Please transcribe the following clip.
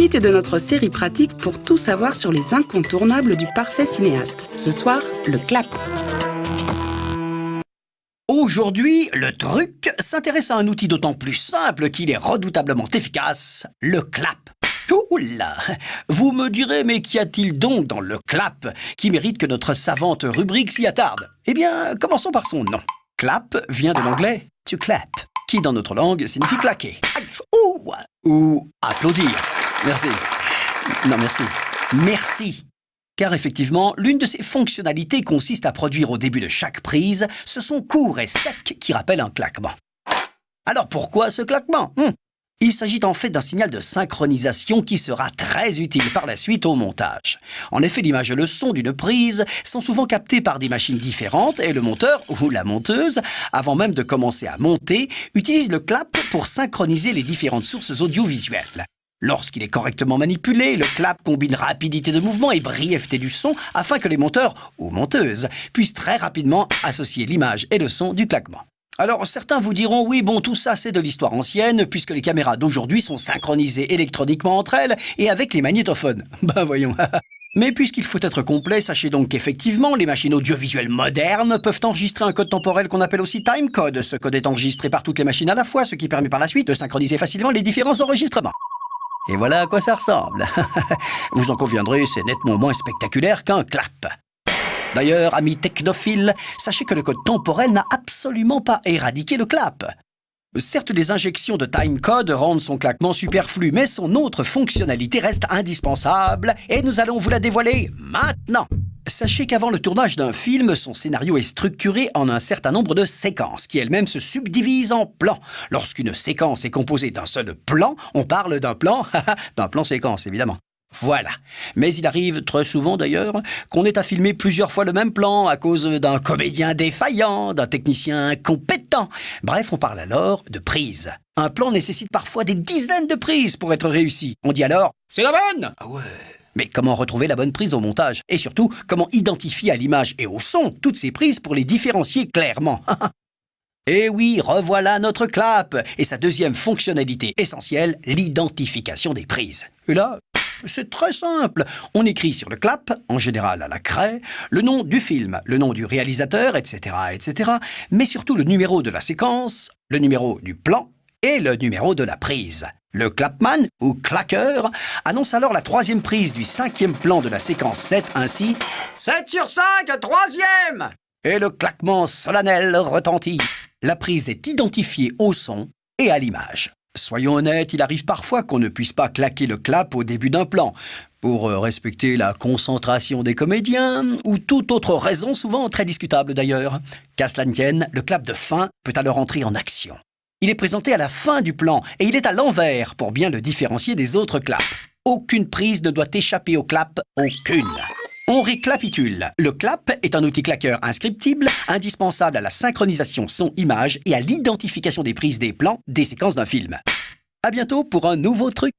Profite de notre série pratique pour tout savoir sur les incontournables du parfait cinéaste. Ce soir, le clap. Aujourd'hui, le truc s'intéresse à un outil d'autant plus simple qu'il est redoutablement efficace, le clap. Oula! Vous me direz, mais qu'y a-t-il donc dans le clap qui mérite que notre savante rubrique s'y attarde? Eh bien, commençons par son nom. Clap vient de l'anglais « to clap », qui dans notre langue signifie claquer. Ou applaudir. Merci. Non, merci. Merci. Car effectivement, l'une de ses fonctionnalités consiste à produire au début de chaque prise ce son court et sec qui rappelle un claquement. Alors pourquoi ce claquement? Il s'agit en fait d'un signal de synchronisation qui sera très utile par la suite au montage. En effet, l'image et le son d'une prise sont souvent captés par des machines différentes et le monteur ou la monteuse, avant même de commencer à monter, utilise le clap pour synchroniser les différentes sources audiovisuelles. Lorsqu'il est correctement manipulé, le clap combine rapidité de mouvement et brièveté du son afin que les monteurs ou monteuses puissent très rapidement associer l'image et le son du claquement. Alors, certains vous diront, oui, bon, tout ça, c'est de l'histoire ancienne, puisque les caméras d'aujourd'hui sont synchronisées électroniquement entre elles et avec les magnétophones. Ben voyons. Mais puisqu'il faut être complet, sachez donc qu'effectivement, les machines audiovisuelles modernes peuvent enregistrer un code temporel qu'on appelle aussi timecode. Ce code est enregistré par toutes les machines à la fois, ce qui permet par la suite de synchroniser facilement les différents enregistrements. Et voilà à quoi ça ressemble. Vous en conviendrez, c'est nettement moins spectaculaire qu'un clap. D'ailleurs, amis technophiles, sachez que le code temporel n'a absolument pas éradiqué le clap. Certes, les injections de timecode rendent son claquement superflu, mais son autre fonctionnalité reste indispensable et nous allons vous la dévoiler maintenant. Sachez qu'avant le tournage d'un film, son scénario est structuré en un certain nombre de séquences qui elles-mêmes se subdivisent en plans. Lorsqu'une séquence est composée d'un seul plan, on parle d'un plan séquence évidemment. Voilà. Mais il arrive très souvent d'ailleurs qu'on ait à filmer plusieurs fois le même plan à cause d'un comédien défaillant, d'un technicien incompétent. Bref, on parle alors de prise. Un plan nécessite parfois des dizaines de prises pour être réussi. On dit alors « c'est la bonne !» Ah ouais. Mais comment retrouver la bonne prise au montage? Et surtout, comment identifier à l'image et au son toutes ces prises pour les différencier clairement? Et oui, revoilà notre clap et sa deuxième fonctionnalité essentielle, l'identification des prises. Et là, c'est très simple. On écrit sur le clap, en général à la craie, le nom du film, le nom du réalisateur, etc., etc., mais surtout le numéro de la séquence, le numéro du plan et le numéro de la prise. Le clapman, ou claqueur, annonce alors la troisième prise du cinquième plan de la séquence 7, ainsi « 7 sur 5, troisième !» Et le claquement solennel retentit. La prise est identifiée au son et à l'image. Soyons honnêtes, il arrive parfois qu'on ne puisse pas claquer le clap au début d'un plan, pour respecter la concentration des comédiens, ou toute autre raison souvent très discutable d'ailleurs. Qu'à cela ne tienne, le clap de fin peut alors entrer en action. Il est présenté à la fin du plan et il est à l'envers pour bien le différencier des autres claps. Aucune prise ne doit échapper au clap, aucune. On récapitule. Le clap est un outil claqueur inscriptible, indispensable à la synchronisation son-image et à l'identification des prises des plans des séquences d'un film. À bientôt pour un nouveau truc.